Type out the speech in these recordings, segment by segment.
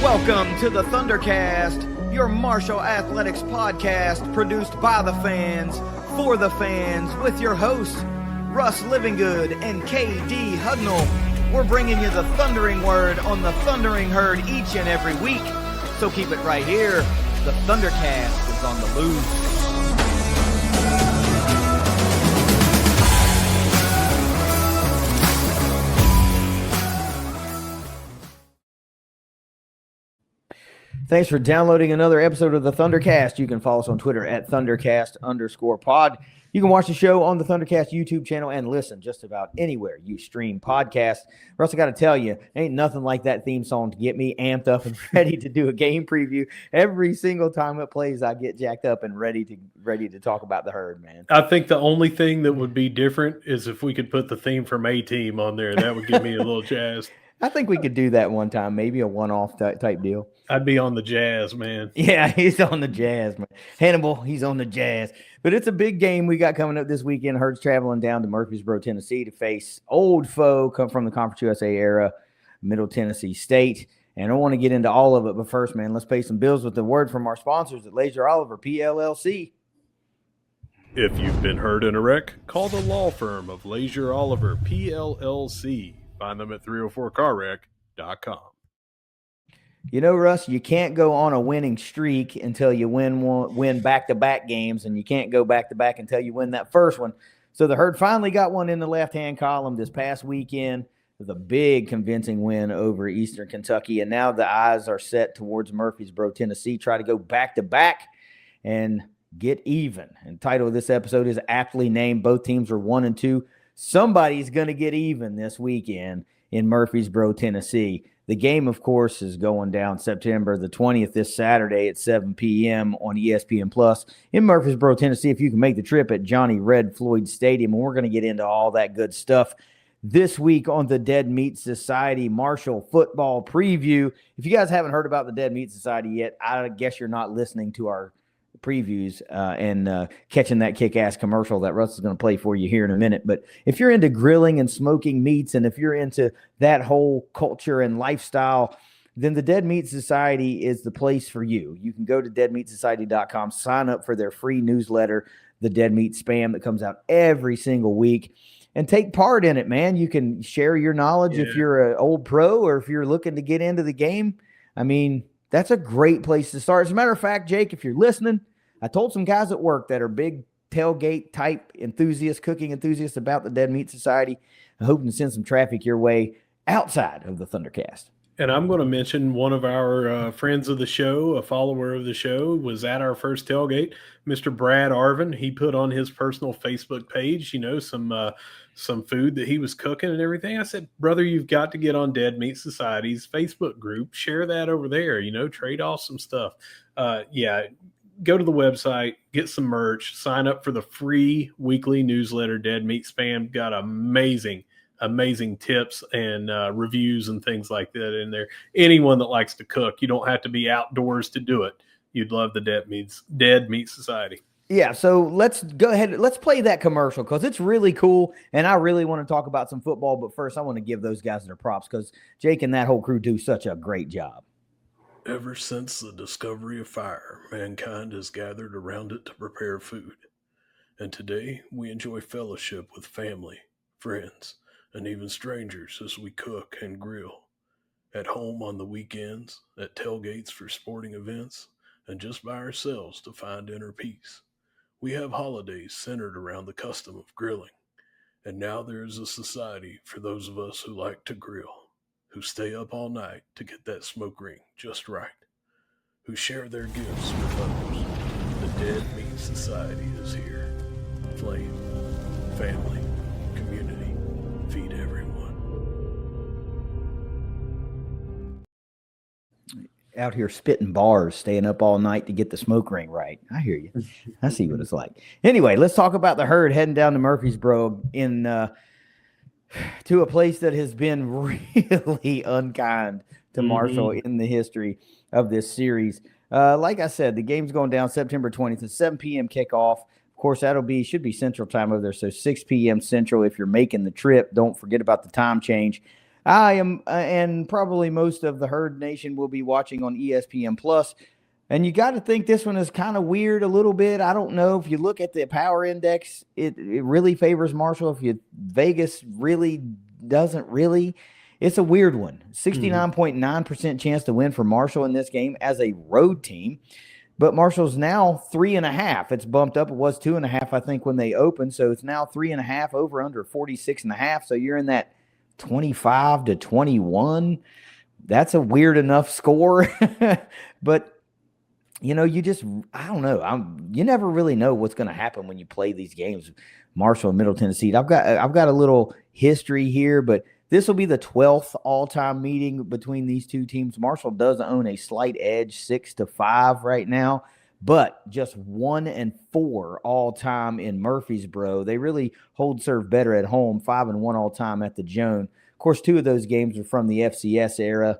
Welcome to the ThunderCast, your Marshall Athletics podcast produced by the fans, for the fans, with your hosts, Russ Livingood and KD Hugnall. We're bringing you the thundering word on the thundering herd each and every week. So keep it right here. The ThunderCast is on the loose. Thanks for downloading another episode of the ThunderCast. You can follow us on Twitter at ThunderCast_pod. You can watch the show on the ThunderCast YouTube channel and listen just about anywhere you stream podcasts. Russ, I got to tell you, ain't nothing like that theme song to get me amped up and ready to do a game preview. Every single time it plays, I get jacked up and ready to talk about the herd, man. I think the only thing that would be different is if we could put the theme from A-Team on there. That would give me a little jazz. I think we could do that one time, maybe a one-off type deal. I'd be on the Jazz, man. Yeah, he's on the Jazz, man. Hannibal, he's on the Jazz. But it's a big game we got coming up this weekend. Herd's traveling down to Murfreesboro, Tennessee to face old foe come from the Conference USA era, Middle Tennessee State. And I want to get into all of it. But first, man, let's pay some bills with the word from our sponsors at Leasure Oliver PLLC. If you've been hurt in a wreck, call the law firm of Leasure Oliver PLLC. Find them at 304carwreck.com. You know, Russ, you can't go on a winning streak until you win back-to-back games, and you can't go back-to-back until you win that first one. So the Herd finally got one in the left-hand column this past weekend with a big convincing win over Eastern Kentucky, and now the eyes are set towards Murfreesboro, Tennessee, try to go back-to-back and get even. And the title of this episode is aptly named. Both teams are 1-2. Somebody's going to get even this weekend in Murfreesboro, Tennessee. The game, of course, is going down September the 20th this Saturday at 7 p.m. on ESPN Plus in Murfreesboro, Tennessee. If you can make the trip at Johnny Red Floyd Stadium, and we're going to get into all that good stuff this week on the Dead Meat Society Marshall football preview. If you guys haven't heard about the Dead Meat Society yet, I guess you're not listening to our previews and catching that kick-ass commercial that Russ is going to play for you here in a minute. But if you're into grilling and smoking meats, and if you're into that whole culture and lifestyle, then the Dead Meat Society is the place for you. You can go to deadmeatsociety.com, sign up for their free newsletter, the Dead Meat Spam, that comes out every single week, and take part in it, man. You can share your knowledge if you're an old pro or if you're looking to get into the game. I mean, that's a great place to start. As a matter of fact, Jake, if you're listening, I told some guys at work that are big tailgate type enthusiasts, cooking enthusiasts about the Dead Meat Society. I'm hoping to send some traffic your way outside of the ThunderCast. And I'm going to mention one of our friends of the show, a follower of the show, was at our first tailgate, Mr. Brad Arvin. He put on his personal Facebook page, some food that he was cooking and everything. I said, brother, you've got to get on Dead Meat Society's Facebook group. Share that over there, trade off some stuff. Go to the website, get some merch, sign up for the free weekly newsletter, Dead Meat Spam. Got amazing tips and reviews and things like that in there. Anyone that likes to cook, you don't have to be outdoors to do it. You'd love the Dead Meat Society. Yeah, so let's go ahead. Let's play that commercial because it's really cool, and I really want to talk about some football. But first, I want to give those guys their props because Jake and that whole crew do such a great job. Ever since the discovery of fire, mankind has gathered around it to prepare food. And today, we enjoy fellowship with family, friends, and even strangers as we cook and grill. At home on the weekends, at tailgates for sporting events, and just by ourselves to find inner peace. We have holidays centered around the custom of grilling. And now there is a society for those of us who like to grill, who stay up all night to get that smoke ring just right, who share their gifts with others. The Dead Meat Society is here. Flame, family, community, feed everyone. Out here spitting bars, staying up all night to get the smoke ring right. I hear you. I see what it's like. Anyway, let's talk about the Herd heading down to Murfreesboro to a place that has been really unkind to Marshall in the history of this series. Like I said, the game's going down September 20th at 7 p.m. kickoff. Of course, should be Central time over there, so 6 p.m. Central if you're making the trip. Don't forget about the time change. I am, and probably most of the Herd Nation will be watching on ESPN Plus. And you got to think this one is kind of weird a little bit. I don't know. If you look at the power index, it really favors Marshall. Vegas really doesn't really. It's a weird one. 69.9% chance to win for Marshall in this game as a road team. But Marshall's now 3.5. It's bumped up. It was 2.5, I think, when they opened. So it's now 3.5, over under 46.5. So you're in that 25 to 21. That's a weird enough score. But I don't know. You never really know what's going to happen when you play these games. Marshall and Middle Tennessee. I've got a little history here, but this will be the 12th all-time meeting between these two teams. Marshall does own a slight edge, 6-5 right now, but just 1-4 all-time in Murfreesboro. They really hold serve better at home, 5-1 all-time at the Joan. Of course, 2 of those games are from the FCS era.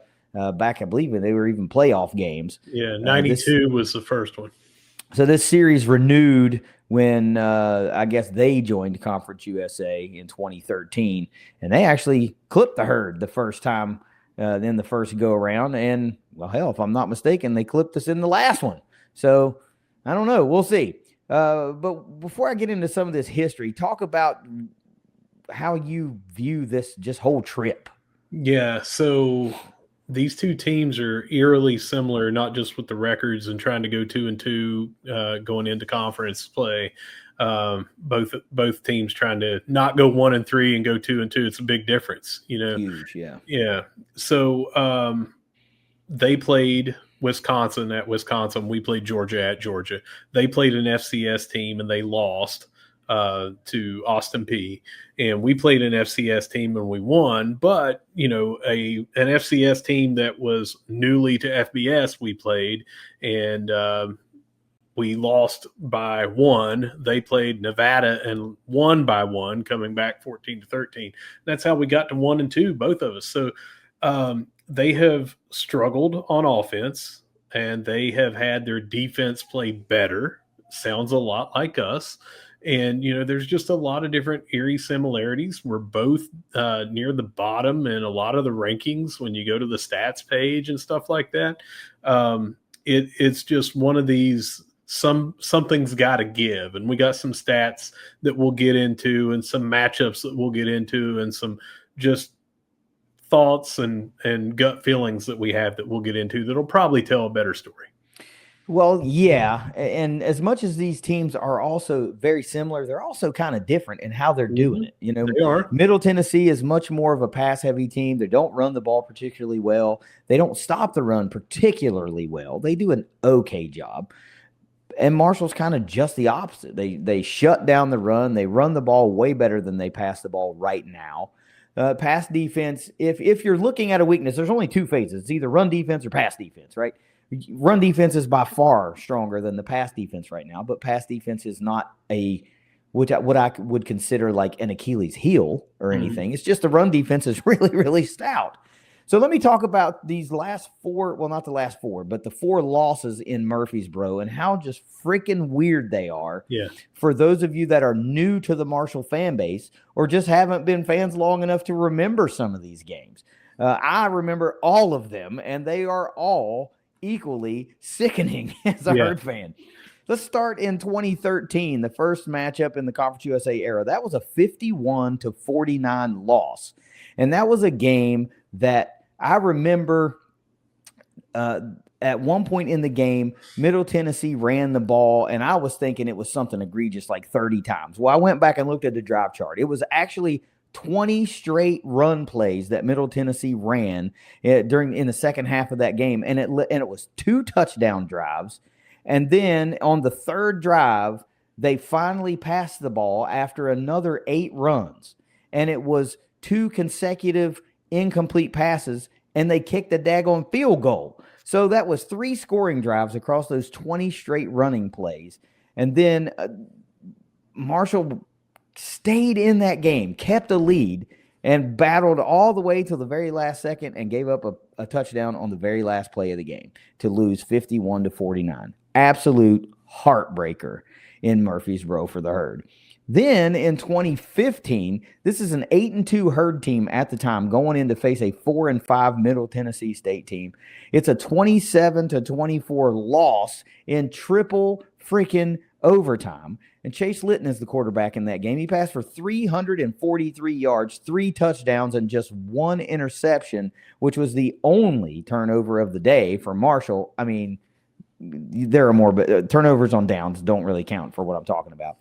Back, I believe, they were even playoff games. Yeah, 92 was the first one. So this series renewed when I guess they joined Conference USA in 2013, and they actually clipped the Herd the first time in the first go-around. And, well, hell, if I'm not mistaken, they clipped us in the last one. So I don't know. We'll see. But before I get into some of this history, talk about how you view this just whole trip. Yeah, so these two teams are eerily similar, not just with the records and trying to go 2-2 going into conference play. Both teams trying to not go 1-3 and go 2-2. It's a big difference, Huge, yeah. Yeah. So they played Wisconsin at Wisconsin. We played Georgia at Georgia. They played an FCS team and they lost to Austin P, and we played an FCS team and we won. But an FCS team that was newly to FBS, we played, and we lost by 1. They played Nevada and won by 1, coming back 14-13. That's how we got to 1-2, both of us. So they have struggled on offense, and they have had their defense play better. Sounds a lot like us. And, there's just a lot of different eerie similarities. We're both near the bottom in a lot of the rankings when you go to the stats page and stuff like that. It's just one of these, something's got to give. And we got some stats that we'll get into and some matchups that we'll get into and some just thoughts and gut feelings that we have that we'll get into that'll probably tell a better story. Well, yeah, and as much as these teams are also very similar, they're also kind of different in how they're doing it. They are. Middle Tennessee is much more of a pass-heavy team. They don't run the ball particularly well. They don't stop the run particularly well. They do an okay job. And Marshall's kind of just the opposite. They shut down the run. They run the ball way better than they pass the ball right now. Pass defense, if you're looking at a weakness, there's only 2 phases. It's either run defense or pass defense, right? Run defense is by far stronger than the pass defense right now, but pass defense is not what I would consider like an Achilles heel or anything. It's just the run defense is really, really stout. So let me talk about these last 4, well, not the last 4, but the 4 losses in Murfreesboro and how just freaking weird they are. Yeah. For those of you that are new to the Marshall fan base or just haven't been fans long enough to remember some of these games. I remember all of them, and they are all equally sickening as a Herd fan. Let's start in 2013, the first matchup in the Conference USA era. That was a 51-49 loss. And that was a game that I remember at one point in the game, Middle Tennessee ran the ball, and I was thinking it was something egregious like 30 times. Well, I went back and looked at the drive chart. It was actually 20 straight run plays that Middle Tennessee ran in the second half of that game, and it was 2 touchdown drives. And then on the third drive, they finally passed the ball after another 8 runs, and it was 2 consecutive incomplete passes, and they kicked a daggone field goal. So that was 3 scoring drives across those 20 straight running plays. And then Marshall stayed in that game, kept a lead, and battled all the way till the very last second and gave up a touchdown on the very last play of the game to lose 51-49. Absolute heartbreaker in Murfreesboro for the Herd. Then in 2015, this is an 8-2 herd team at the time going in to face a 4-5 Middle Tennessee State team. It's a 27-24 loss in triple freaking overtime. And Chase Litton is the quarterback in that game. He passed for 343 yards, 3 touchdowns, and just 1 interception, which was the only turnover of the day for Marshall. I mean, there are more, but turnovers on downs don't really count for what I'm talking about.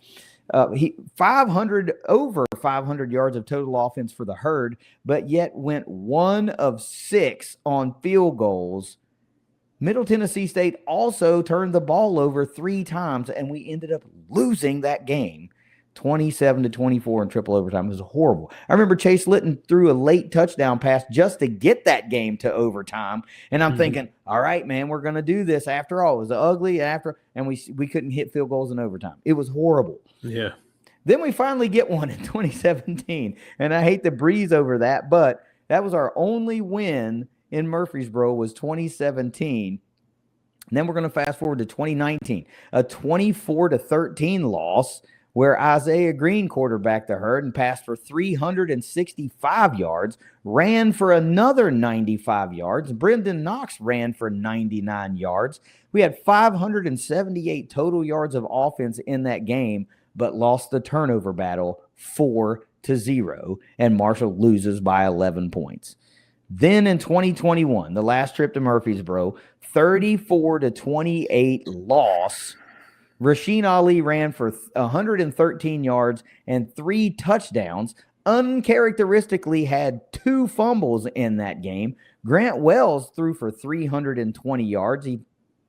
He 500 over 500 yards of total offense for the herd, but yet went 1 of 6 on field goals. Middle Tennessee State also turned the ball over 3 times, and we ended up losing that game 27-24 in triple overtime. It was horrible. I remember Chase Litton threw a late touchdown pass just to get that game to overtime. And I'm thinking, all right, man, we're going to do this after all. It was ugly and we couldn't hit field goals in overtime. It was horrible. Yeah. Then we finally get one in 2017. And I hate to breeze over that, but that was our only win in Murfreesboro was 2017. And then we're going to fast forward to 2019, a 24-13 loss where Isaiah Green quarterbacked the herd and passed for 365 yards, ran for another 95 yards. Brendan Knox ran for 99 yards. We had 578 total yards of offense in that game, but lost the turnover battle 4-0, and Marshall loses by 11 points. Then in 2021, the last trip to Murfreesboro, 34-28 loss. Rasheen Ali ran for 113 yards and 3 touchdowns. Uncharacteristically had 2 fumbles in that game. Grant Wells threw for 320 yards. He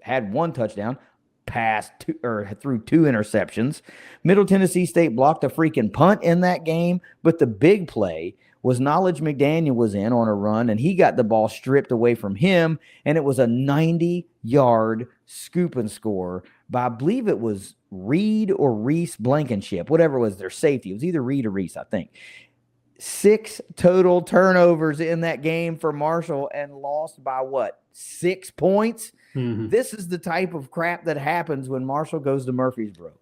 had 1 touchdown, threw 2 interceptions. Middle Tennessee State blocked a freaking punt in that game, but the big play was Knowledge McDaniel was in on a run, and he got the ball stripped away from him, and it was a 90-yard scoop and score by, I believe it was Reed or Reese Blankenship, whatever was their safety. It was either Reed or Reese, I think. 6 total turnovers in that game for Marshall and lost by, 6 points? Mm-hmm. This is the type of crap that happens when Marshall goes to Murfreesboro.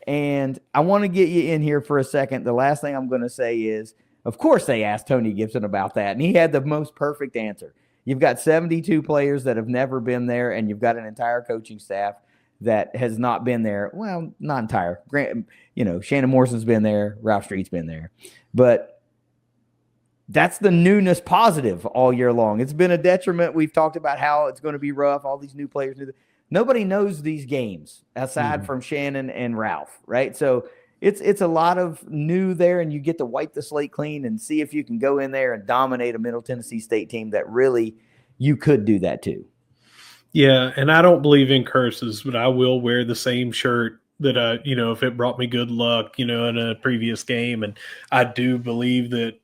And I want to get you in here for a second. The last thing I'm going to say is, of course, they asked Tony Gibson about that, and he had the most perfect answer. You've got 72 players that have never been there, and you've got an entire coaching staff that has not been there. Well, not entire. Shannon Morrison's been there. Ralph Street's been there. But that's the newness positive all year long. It's been a detriment. We've talked about how it's going to be rough, all these new players. Nobody knows these games aside from Shannon and Ralph, right? So it's a lot of new there, and you get to wipe the slate clean and see if you can go in there and dominate a Middle Tennessee State team that really you could do that too. Yeah, and I don't believe in curses, but I will wear the same shirt that if it brought me good luck, in a previous game. And I do believe that,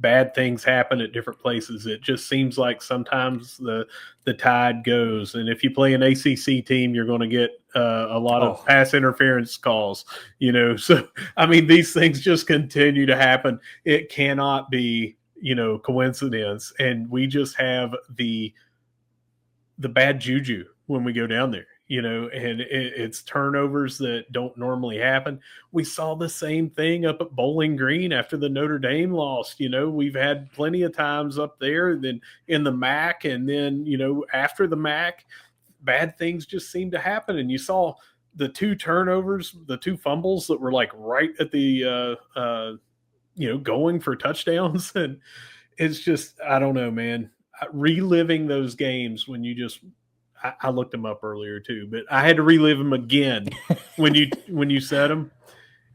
bad things happen at different places. It just seems like sometimes the tide goes. And if you play an ACC team, you're going to get a lot of pass interference calls, So, I mean, these things just continue to happen. It cannot be, coincidence. And we just have the bad juju when we go down there, and it's turnovers that don't normally happen. We saw the same thing up at Bowling Green after the Notre Dame loss. We've had plenty of times up there, then in the MAC, and then, after the MAC, bad things just seem to happen. And you saw the 2 turnovers, the 2 fumbles that were like right at the, going for touchdowns. And it's just, I don't know, man. Reliving those games when you just I looked them up earlier too, but I had to relive them again when you said them.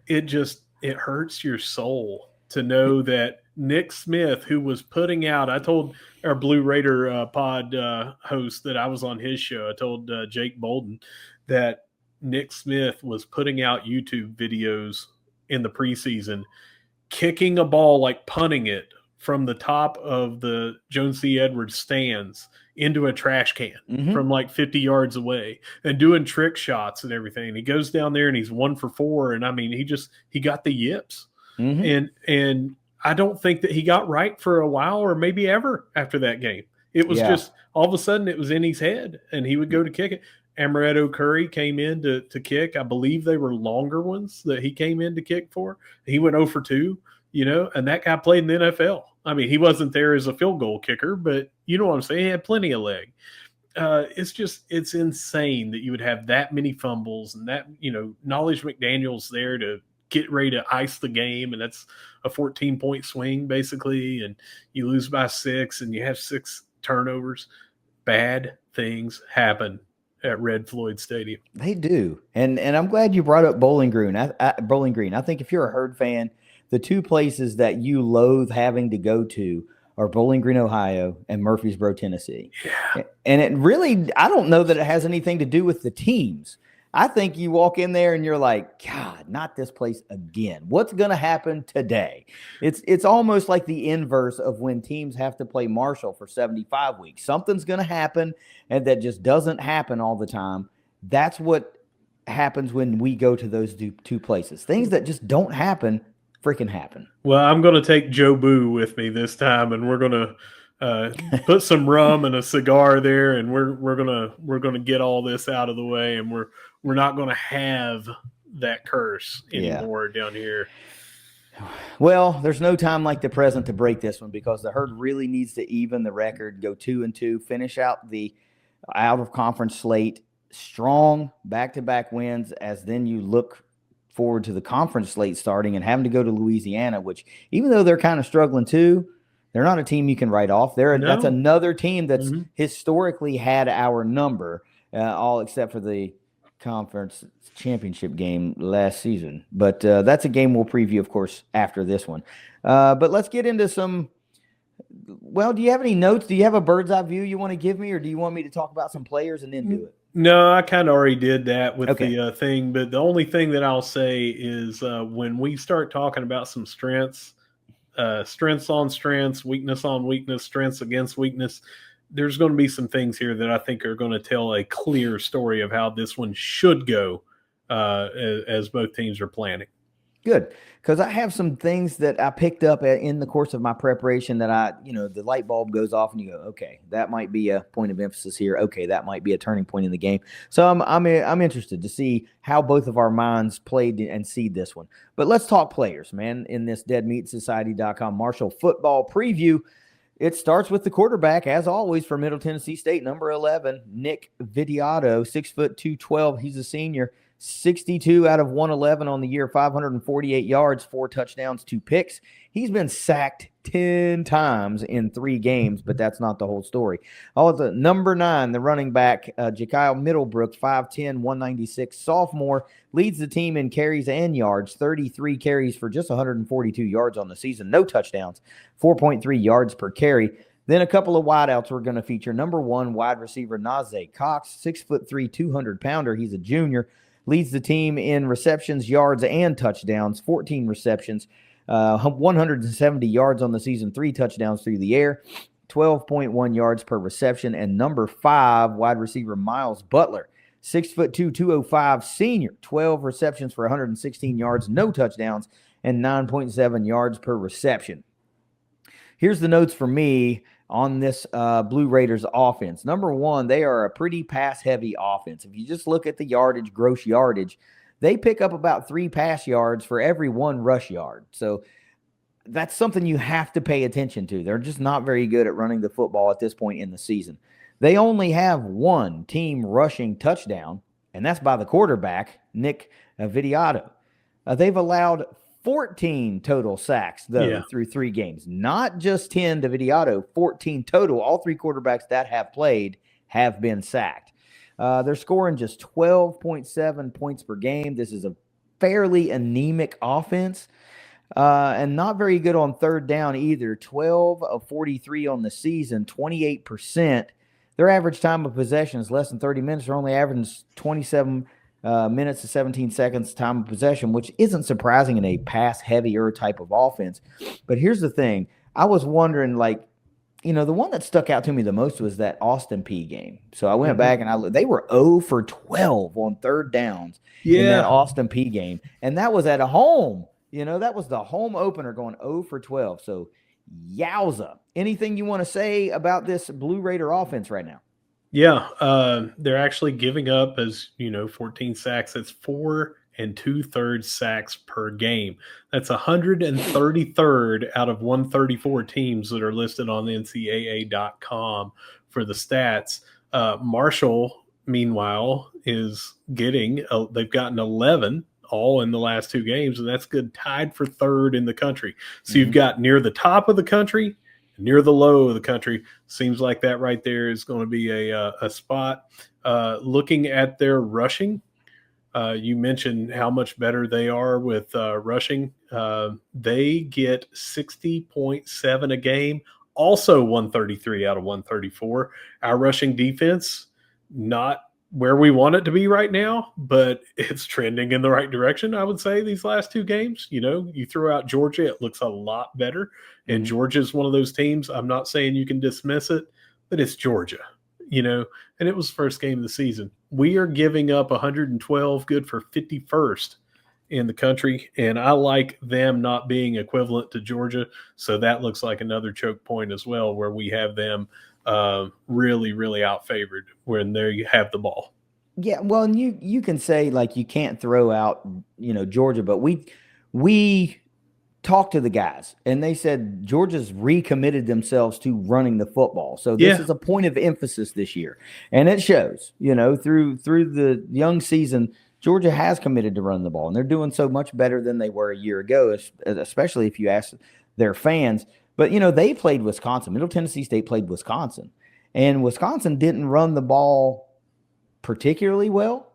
It hurts your soul to know that Nick Smith, who was putting out, I told our Blue Raider pod host that I was on his show. I told Jake Bolden that Nick Smith was putting out YouTube videos in the preseason, kicking a ball, like punting it from the top of the Jones C. Edwards stands into a trash can from like 50 yards away and doing trick shots and everything. He goes down there and he's 1 for 4. And I mean, he got the yips. And I don't think that he got right for a while or maybe ever after that game. It was just all of a sudden it was in his head and he would go to kick it. Amaretto Curry came in to kick. I believe they were longer ones that he came in to kick for. He went 0 for 2, and that guy played in the NFL. I mean, he wasn't there as a field goal kicker, but you know what I'm saying? He had plenty of leg. It's insane that you would have that many fumbles and that, Knowledge McDaniel's there to get ready to ice the game. And that's a 14-point swing basically. And you lose by 6 and you have 6 turnovers. Bad things happen at Red Floyd Stadium. They do. And I'm glad you brought up Bowling Green. Bowling Green. I think if you're a Herd fan, the two places that you loathe having to go to are Bowling Green, Ohio, and Murfreesboro, Tennessee. Yeah. And it really, I don't know that it has anything to do with the teams. I think you walk in there and you're like, God, not this place again. What's going to happen today? It's almost like the inverse of when teams have to play Marshall for 75 weeks. Something's going to happen, and that just doesn't happen all the time. That's what happens when we go to those two places. Things that just don't happen freaking happen. Well, I'm going to take Joe Boo with me this time, and we're going to put some rum and a cigar there, and we're gonna get all this out of the way, and we're not going to have that curse anymore down here. Well, there's no time like the present to break this one, because the Herd really needs to even the record, go 2-2, finish out the out of conference slate strong, back-to-back wins, as then you look forward to the conference slate starting and having to go to Louisiana, which, even though they're kind of struggling too, they're not a team you can write off. That's another team that's historically had our number, all except for the conference championship game last season. But that's a game we'll preview, of course, after this one. But let's get into some. Well, do you have any notes? Do you have a bird's eye view you want to give me, or do you want me to talk about some players and then do it? No, I kind of already did that with the thing. But the only thing that I'll say is when we start talking about some strengths on strengths, weakness on weakness, strengths against weakness, there's going to be some things here that I think are going to tell a clear story of how this one should go as both teams are planning. Good, because I have some things that I picked up in the course of my preparation that the light bulb goes off and you go, okay, that might be a point of emphasis here. Okay, that might be a turning point in the game. So I'm interested to see how both of our minds played and see this one. But let's talk players, man, in this deadmeatsociety.com Marshall football preview. It starts with the quarterback, as always, for Middle Tennessee State, number 11, Nick Vitiato, 6'2", 212. He's a senior. 62 out of 111 on the year, 548 yards, 4 touchdowns, 2 picks. He's been sacked 10 times in 3 games, but that's not the whole story. Also, number 9, the running back, Jakyle Middlebrook, 5'10", 196, sophomore, leads the team in carries and yards, 33 carries for just 142 yards on the season, no touchdowns, 4.3 yards per carry. Then a couple of wideouts we're going to feature. Number 1, wide receiver Najee Cox, 6'3", 200-pounder. He's a junior. Leads the team in receptions, yards, and touchdowns, 14 receptions, 170 yards on the season, 3 touchdowns through the air, 12.1 yards per reception. And number 5, wide receiver Miles Butler, 6'2", 205, senior, 12 receptions for 116 yards, no touchdowns, and 9.7 yards per reception. Here's the notes for me on this Blue Raiders offense. Number 1, they are a pretty pass-heavy offense. If you just look at the yardage, gross yardage, they pick up about 3 pass yards for every 1 rush yard. So that's something you have to pay attention to. They're just not very good at running the football at this point in the season. They only have 1 team rushing touchdown, and that's by the quarterback, Nick Vitiato. They've allowed 14 total sacks, though, through 3 games. Not just 10 to Vitiato, 14 total. All 3 quarterbacks that have played have been sacked. They're scoring just 12.7 points per game. This is a fairly anemic offense, and not very good on third down either. 12 of 43 on the season, 28%. Their average time of possession is less than 30 minutes. They're only averaging 27 minutes to 17 seconds time of possession, which isn't surprising in a pass-heavier type of offense. But here's the thing. I was wondering, the one that stuck out to me the most was that Austin Peay game. So I went back and they were 0 for 12 on third downs in that Austin Peay game. And that was at a home. That was the home opener, going 0 for 12. So yowza. Anything you want to say about this Blue Raider offense right now? Yeah, they're actually giving up, as 14 sacks. That's 4 2/3 sacks per game. That's 133rd out of 134 teams that are listed on NCAA.com for the stats. Marshall, meanwhile, is they've gotten 11 all in the last 2 games, and that's good, tied for third in the country. So you've got near the top of the country, near the low of the country. Seems like that right there is going to be a spot. Looking at their rushing, you mentioned how much better they are with rushing. They get 60.7 a game, also 133 out of 134. Our rushing defense, not where we want it to be right now, but it's trending in the right direction, I would say, these last 2 games. You throw out Georgia, it looks a lot better. And Georgia is one of those teams, I'm not saying you can dismiss it, but it's Georgia, and it was the first game of the season. We are giving up 112, good for 51st in the country, and I like them not being equivalent to Georgia, so that looks like another choke point as well, where we have them really, really outfavored when they have the ball. Yeah, well, and you can say like you can't throw out Georgia, but we talked to the guys and they said Georgia's recommitted themselves to running the football. So this is a point of emphasis this year, and it shows. Through the young season, Georgia has committed to run the ball, and they're doing so much better than they were a year ago, especially if you ask their fans. But they played Wisconsin. Middle Tennessee State played Wisconsin, and Wisconsin didn't run the ball particularly well.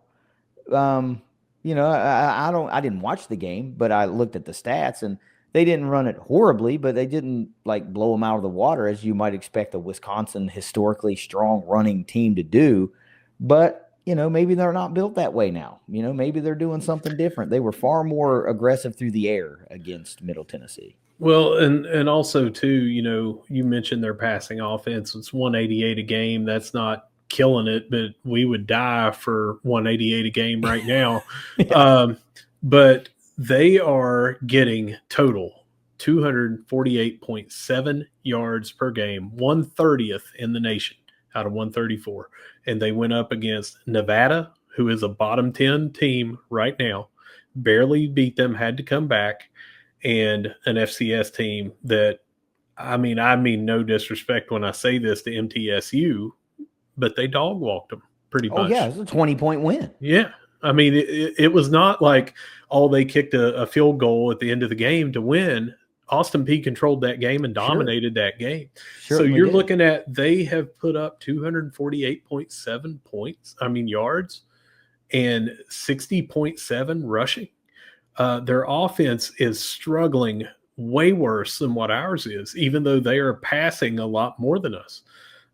I didn't watch the game, but I looked at the stats, and they didn't run it horribly, but they didn't like blow them out of the water as you might expect a Wisconsin historically strong running team to do. But maybe they're not built that way now. Maybe they're doing something different. They were far more aggressive through the air against Middle Tennessee. Well, and also too, you mentioned their passing offense. It's 188 a game. That's not killing it, but we would die for 188 a game right now. But they are getting total 248.7 yards per game, 130th in the nation out of 134. And they went up against Nevada, who is a bottom 10 team right now, barely beat them, had to come back, and an FCS team that, I mean no disrespect when I say this to MTSU, but they dog walked them pretty much. Oh, yeah, it's a 20-point win. Yeah. I mean, it was not like, they kicked a field goal at the end of the game to win. Austin Peay controlled that game and dominated that game. So you're looking at, they have put up 248.7 yards and 60.7 rushing. Their offense is struggling way worse than what ours is, even though they are passing a lot more than us.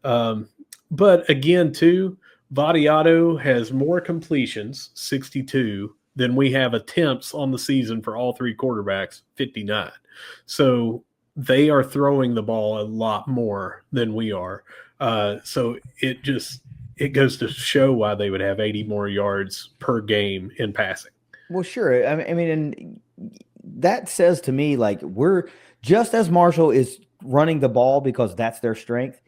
But again, too, Vadiato has more completions, 62, than we have attempts on the season for all 3 quarterbacks, 59. So they are throwing the ball a lot more than we are. So it goes to show why they would have 80 more yards per game in passing. Well, sure. I mean, and that says to me, like, we're just as Marshall is running the ball because that's their strength.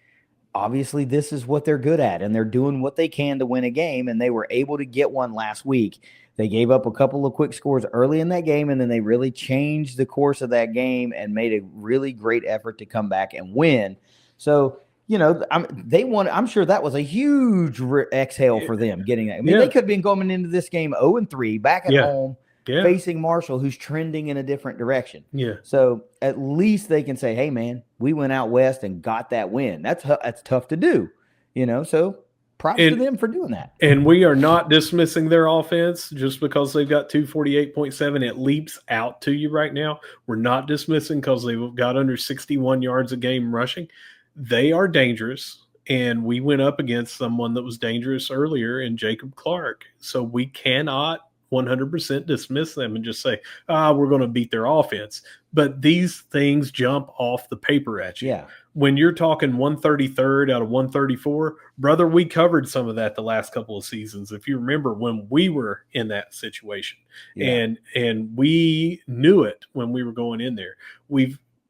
Obviously, this is what they're good at, and they're doing what they can to win a game, and they were able to get one last week. They gave up a couple of quick scores early in that game, and then they really changed the course of that game and made a really great effort to come back and win. So, I'm sure that was a huge exhale for them getting that. I mean, they could have been going into this game 0-3 back at home, facing Marshall, who's trending in a different direction. Yeah. So at least they can say, hey, man, we went out west and got that win. That's tough to do, so props to them for doing that. And we are not dismissing their offense just because they've got 248.7. It leaps out to you right now. We're not dismissing because they've got under 61 yards a game rushing. They are dangerous, and we went up against someone that was dangerous earlier in Jacob Clark. So we cannot 100% dismiss them and just say, we're going to beat their offense. But these things jump off the paper at you. Yeah. When you're talking 133rd out of 134, brother, we covered some of that the last couple of seasons. If you remember when we were in that situation, and we knew it when we were going in there.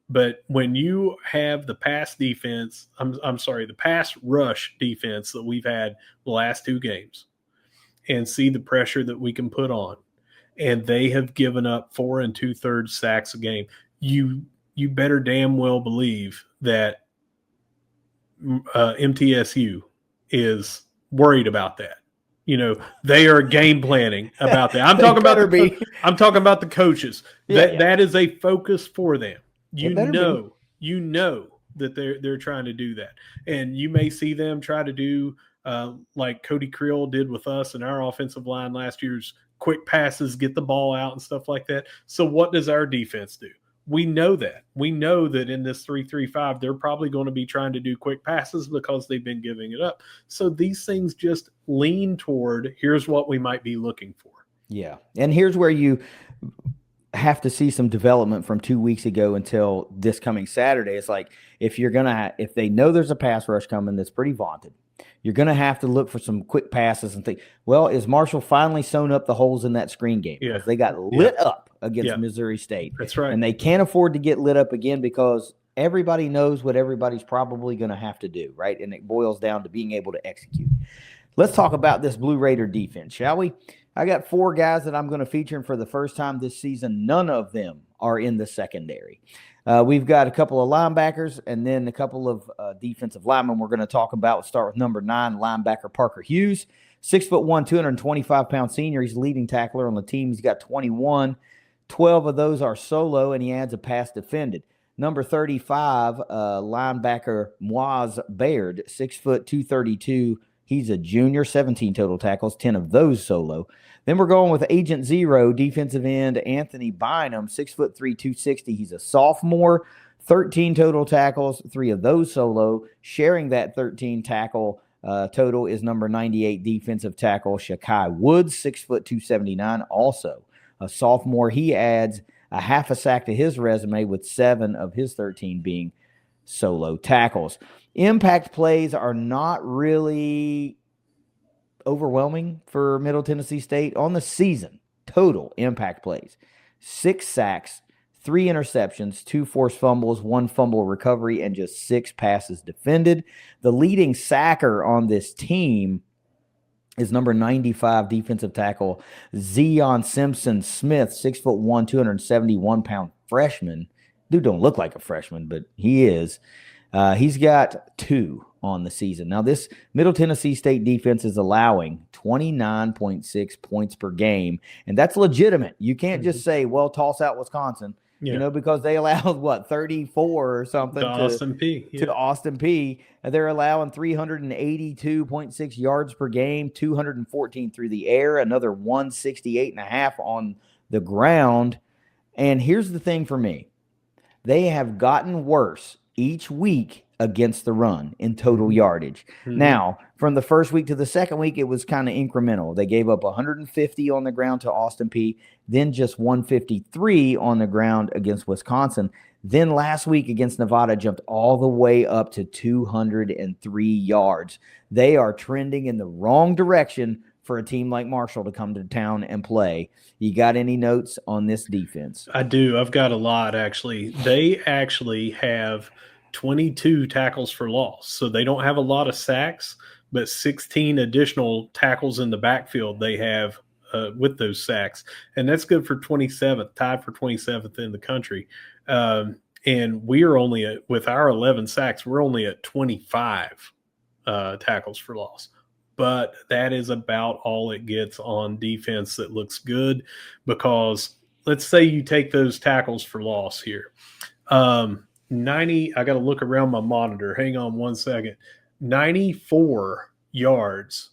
But when you have the pass defense, the pass rush defense that we've had the last 2 games, and see the pressure that we can put on, and they have given up 4 2/3 sacks a game, you better damn well believe that MTSU is worried about that. They are game planning about that. I'm talking about the coaches. That is a focus for them. You know that they're trying to do that, and you may see them try to do like Cody Creel did with us and our offensive line last year's quick passes, get the ball out and stuff like that. So what does our defense do? We know that. We know that in this 3-3-5, they're probably going to be trying to do quick passes because they've been giving it up. So these things just lean toward, here's what we might be looking for. Yeah. And here's where you have to see some development from 2 weeks ago until this coming Saturday. It's like if they know there's a pass rush coming that's pretty vaunted, you're going to have to look for some quick passes and think, well, is Marshall finally sewn up the holes in that screen game? Yeah. Because they got lit up against Missouri State. That's right. And they can't afford to get lit up again because everybody knows what everybody's probably going to have to do, right? And it boils down to being able to execute. Let's talk about this Blue Raider defense, shall we? I got 4 guys that I'm going to feature for the first time this season. None of them are in the secondary. We've got a couple of linebackers and then a couple of defensive linemen we're going to talk about. We'll start with number 9, linebacker Parker Hughes, 6'1", 225-pound senior. He's the leading tackler on the team. He's got 21. 12 of those are solo, and he adds a pass defended. Number 35, linebacker Moaz Baird, 6', 232. He's a junior, 17 total tackles, 10 of those solo. Then we're going with Agent Zero, defensive end Anthony Bynum, 6'3", 260. He's a sophomore, 13 total tackles, 3 of those solo. Sharing that 13 tackle total is number 98 defensive tackle Shakai Woods, 6', 279, also a sophomore. He adds a half a sack to his resume with 7 of his 13 being solo tackles. Impact plays are not really overwhelming for Middle Tennessee State on the season. Total impact plays: 6 sacks, 3 interceptions, 2 forced fumbles, 1 fumble recovery, and just 6 passes defended. The leading sacker on this team is number 95 defensive tackle Zion Simpson Smith, 6'1", 271-pound freshman. Dude don't look like a freshman, but he is. He's got 2 on the season. Now, this Middle Tennessee State defense is allowing 29.6 points per game, and that's legitimate. You can't just say, well, toss out Wisconsin, because they allowed, 34 or something to Austin P. To Austin P. They're allowing 382.6 yards per game, 214 through the air, another 168.5 on the ground. And here's the thing for me. They have gotten worse each week against the run in total yardage. Mm-hmm. Now, from the first week to the second week, it was kind of incremental. They gave up 150 on the ground to Austin P, then just 153 on the ground against Wisconsin. Then last week against Nevada jumped all the way up to 203 yards. They are trending in the wrong direction for a team like Marshall to come to town and play. You got any notes on this defense? I do. I've got a lot, actually. They actually have 22 tackles for loss. So they don't have a lot of sacks, but 16 additional tackles in the backfield they have with those sacks. And that's good for 27th, tied for 27th in the country. And we are only with our 11 sacks, we're only at 25 tackles for loss. But that is about all it gets on defense that looks good, because let's say you take those tackles for loss here. 90, I got to look around my monitor. Hang on one second. 94 yards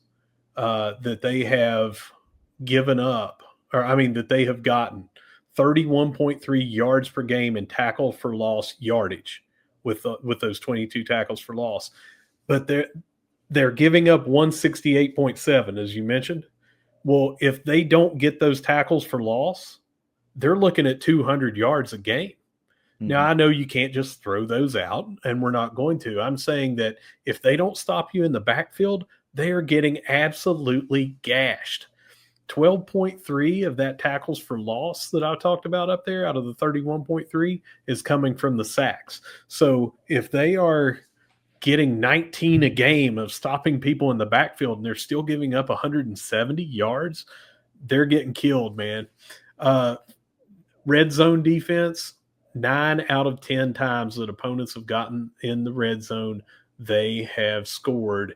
that they have given up, that they have gotten. 31.3 yards per game in tackle for loss yardage with those 22 tackles for loss. But they're giving up 168.7, as you mentioned. Well, if they don't get those tackles for loss, they're looking at 200 yards a game. Mm-hmm. Now, I know you can't just throw those out, and we're not going to. I'm saying that if they don't stop you in the backfield, they are getting absolutely gashed. 12.3 of that tackles for loss that I talked about up there out of the 31.3 is coming from the sacks. So if they are getting 19 a game of stopping people in the backfield and they're still giving up 170 yards, they're getting killed, man. Red zone defense, 9 out of 10 times that opponents have gotten in the red zone, they have scored.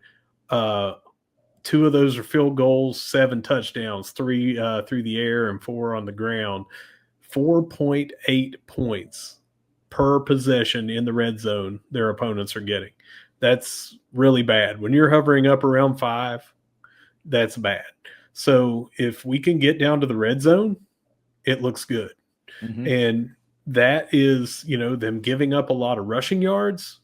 2 of those are field goals, 7 touchdowns, 3 through the air and 4 on the ground. 4.8 points per possession in the red zone their opponents are getting. That's really bad. When you're hovering up around 5, that's bad. So if we can get down to the red zone, it looks good. Mm-hmm. And that is, them giving up a lot of rushing yards.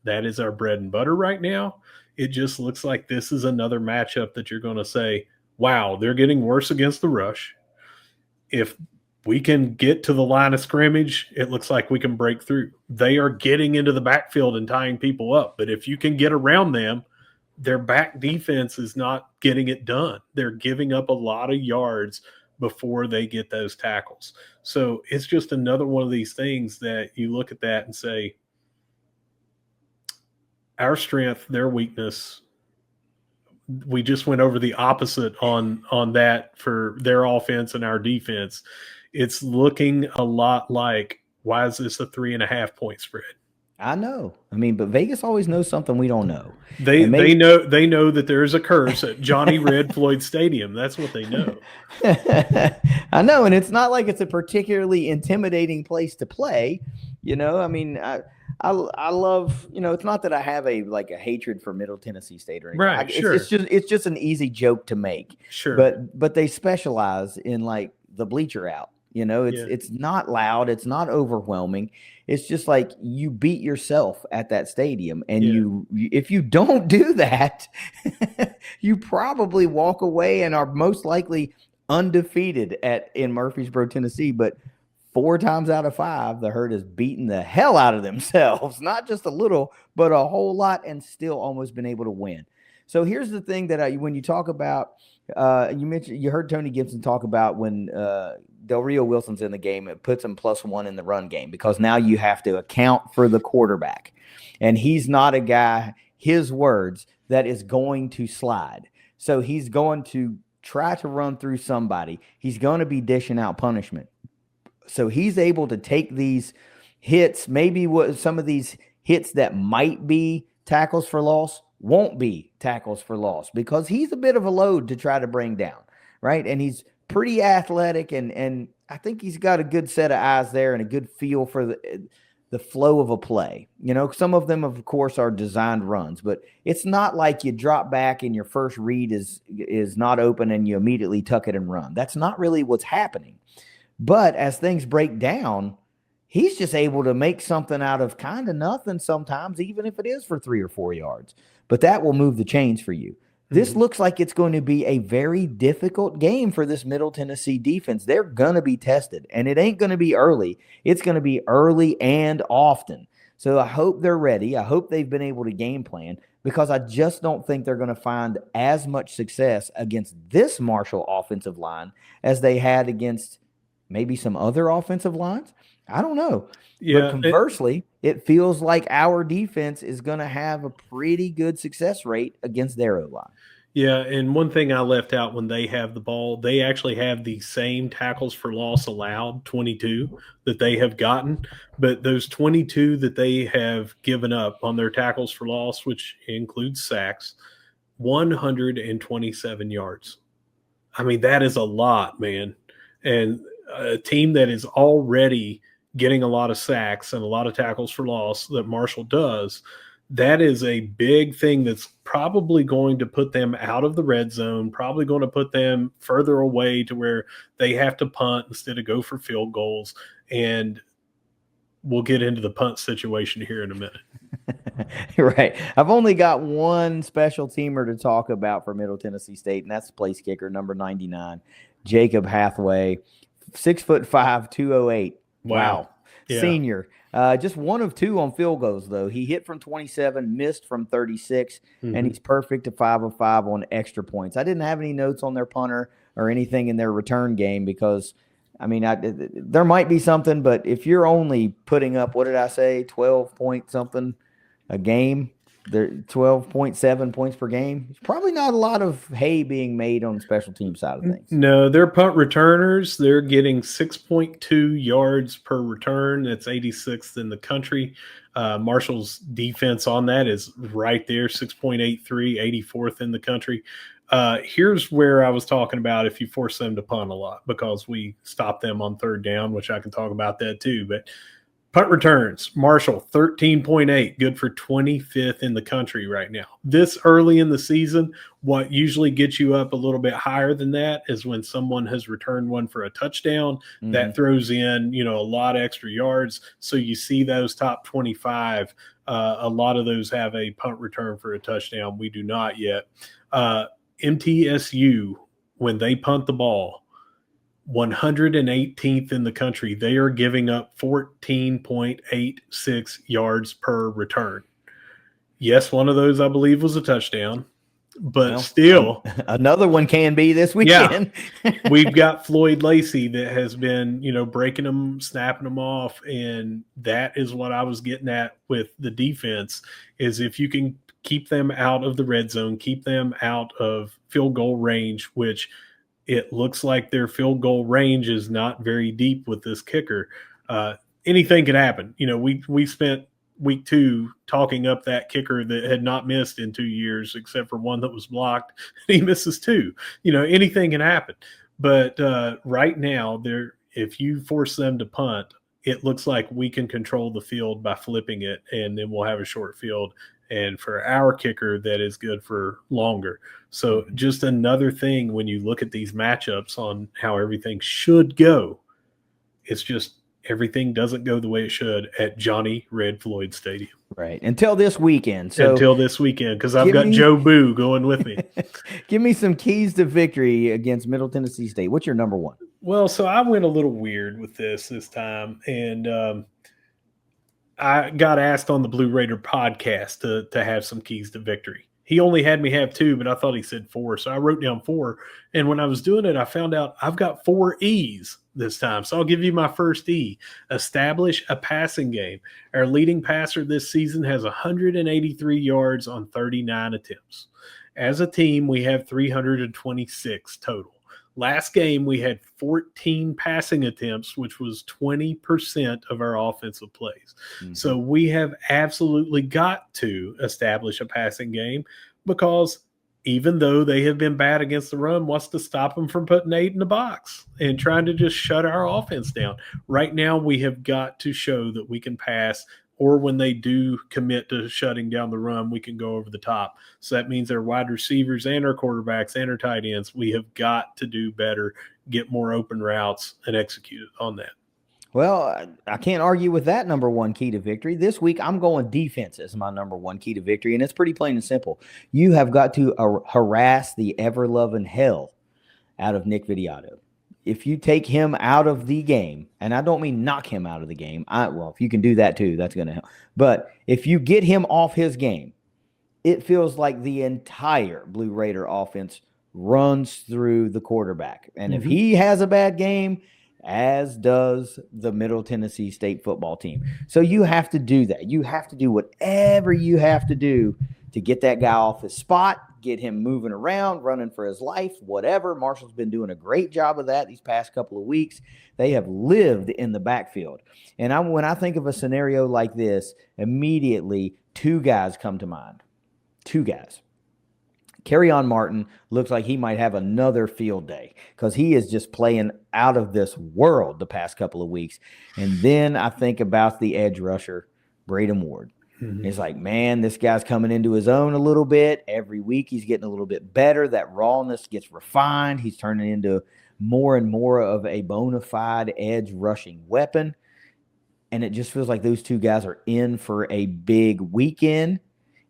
That is our bread and butter right now. It just looks like this is another matchup that you're going to say, wow, they're getting worse against the rush. If we can get to the line of scrimmage, it looks like we can break through. They are getting into the backfield and tying people up. But if you can get around them, their back defense is not getting it done. They're giving up a lot of yards before they get those tackles. So it's just another one of these things that you look at that and say, our strength, their weakness. We just went over the opposite on that for their offense and our defense. It's looking a lot like, why is this a 3.5 point spread? I know. I mean, but Vegas always knows something we don't know. They know that there is a curse at Johnny Red Floyd Stadium. That's what they know. I know, and it's not like it's a particularly intimidating place to play. I mean, I love, it's not that I have a hatred for Middle Tennessee State or anything. Right, sure. It's just an easy joke to make. Sure. But they specialize in the bleacher out. It's not loud, it's not overwhelming. It's just like you beat yourself at that stadium, and you if you don't do that, you probably walk away and are most likely undefeated in Murfreesboro, Tennessee. But 4 times out of 5, the Herd has beaten the hell out of themselves, not just a little, but a whole lot, and still almost been able to win. So here's the thing that when you talk about, you heard Tony Gibson talk about when Del Rio Wilson's in the game, it puts him +1 in the run game, because now you have to account for the quarterback. And he's not a guy, his words, that is going to slide. So he's going to try to run through somebody. He's going to be dishing out punishment. So he's able to take these hits, maybe some of these hits that might be tackles for loss won't be tackles for loss, because he's a bit of a load to try to bring down, right? And he's pretty athletic, and I think he's got a good set of eyes there and a good feel for the flow of a play. Some of them, of course, are designed runs, but it's not like you drop back and your first read is not open and you immediately tuck it and run. That's not really what's happening. But as things break down, he's just able to make something out of kind of nothing sometimes, even if it is for 3 or 4 yards. But that will move the chains for you. This looks like it's going to be a very difficult game for this Middle Tennessee defense. They're going to be tested, and it ain't going to be early. It's going to be early and often. So I hope they're ready. I hope they've been able to game plan, because I just don't think they're going to find as much success against this Marshall offensive line as they had against maybe some other offensive lines. I don't know. Yeah. But conversely, it feels like our defense is going to have a pretty good success rate against their O-line. Yeah, and one thing I left out, when they have the ball, they actually have the same tackles for loss allowed, 22, that they have gotten. But those 22 that they have given up on their tackles for loss, which includes sacks, 127 yards. I mean, that is a lot, man. And a team that is already getting a lot of sacks and a lot of tackles for loss that Marshall does, that is a big thing that's probably going to put them out of the red zone, probably going to put them further away to where they have to punt instead of go for field goals. And we'll get into the punt situation here in a minute. Right. I've only got one special teamer to talk about for Middle Tennessee State, and that's the place kicker, number 99, Jacob Hathaway, 6'5", 208. Wow. Yeah. Senior. Just 1 of 2 on field goals, though. He hit from 27, missed from 36, and he's perfect to 5 of 5 on extra points. I didn't have any notes on their punter or anything in their return game because, I mean, there might be something, but if you're only putting up, what did I say, 12 point something a game, 12.7 points per game, it's probably not a lot of hay being made on the special team side of things. No, they're punt returners. They're getting 6.2 yards per return. That's 86th in the country. Marshall's defense on that is right there, 6.83, 84th in the country. Here's where I was talking about if you force them to punt a lot because we stop them on third down, which I can talk about that too. But punt returns, Marshall, 13.8, good for 25th in the country right now. This early in the season, what usually gets you up a little bit higher than that is when someone has returned one for a touchdown. Mm-hmm. That throws in, a lot of extra yards. So you see those top 25, a lot of those have a punt return for a touchdown. We do not yet. MTSU, when they punt the ball, 118th in the country. They are giving up 14.86 yards per return. Yes, one of those I believe was a touchdown, but still. Another one can be this weekend. Yeah. We've got Floyd Lacey that has been, breaking them, snapping them off, and that is what I was getting at with the defense is if you can keep them out of the red zone, keep them out of field goal range, which – it looks like their field goal range is not very deep with this kicker. Anything can happen. We spent week 2 talking up that kicker that had not missed in 2 years, except for one that was blocked. He misses 2. Anything can happen. But right now, if you force them to punt, it looks like we can control the field by flipping it, and then we'll have a short field. And for our kicker, that is good for longer. So just another thing when you look at these matchups on how everything should go, it's just everything doesn't go the way it should at Johnny Red Floyd Stadium. Right. Until this weekend. Because I've got Joe Boo going with me. Give me some keys to victory against Middle Tennessee State. What's your number one? Well, so I went a little weird with this time. And I got asked on the Blue Raider podcast to have some keys to victory. He only had me have 2, but I thought he said 4. So I wrote down 4. And when I was doing it, I found out I've got 4 E's this time. So I'll give you my first E. Establish a passing game. Our leading passer this season has 183 yards on 39 attempts. As a team, we have 326 total. Last game, we had 14 passing attempts, which was 20% of our offensive plays. Mm-hmm. So we have absolutely got to establish a passing game because even though they have been bad against the run, what's to stop them from putting 8 in the box and trying to just shut our offense down? Right now, we have got to show that we can pass, or when they do commit to shutting down the run, we can go over the top. So that means our wide receivers and our quarterbacks and our tight ends, we have got to do better, get more open routes, and execute on that. Well, I can't argue with that number one key to victory. This week, I'm going defense as my number one key to victory, and it's pretty plain and simple. You have got to harass the ever-loving hell out of Nick Vitiato. If you take him out of the game, and I don't mean knock him out of the game. If you can do that too, that's going to help. But if you get him off his game, it feels like the entire Blue Raider offense runs through the quarterback. And if he has a bad game, as does the Middle Tennessee State football team. So you have to do that. You have to do whatever you have to do to get that guy off his spot, get him moving around, running for his life, whatever. Marshall's been doing a great job of that these past couple of weeks. They have lived in the backfield. And when I think of a scenario like this, immediately 2 guys come to mind. 2 guys. Kerryon Martin looks like he might have another field day because he is just playing out of this world the past couple of weeks. And then I think about the edge rusher, Braden Ward. Mm-hmm. It's like, man, this guy's coming into his own a little bit. Every week he's getting a little bit better. That rawness gets refined. He's turning into more and more of a bona fide edge rushing weapon. And it just feels like those 2 guys are in for a big weekend.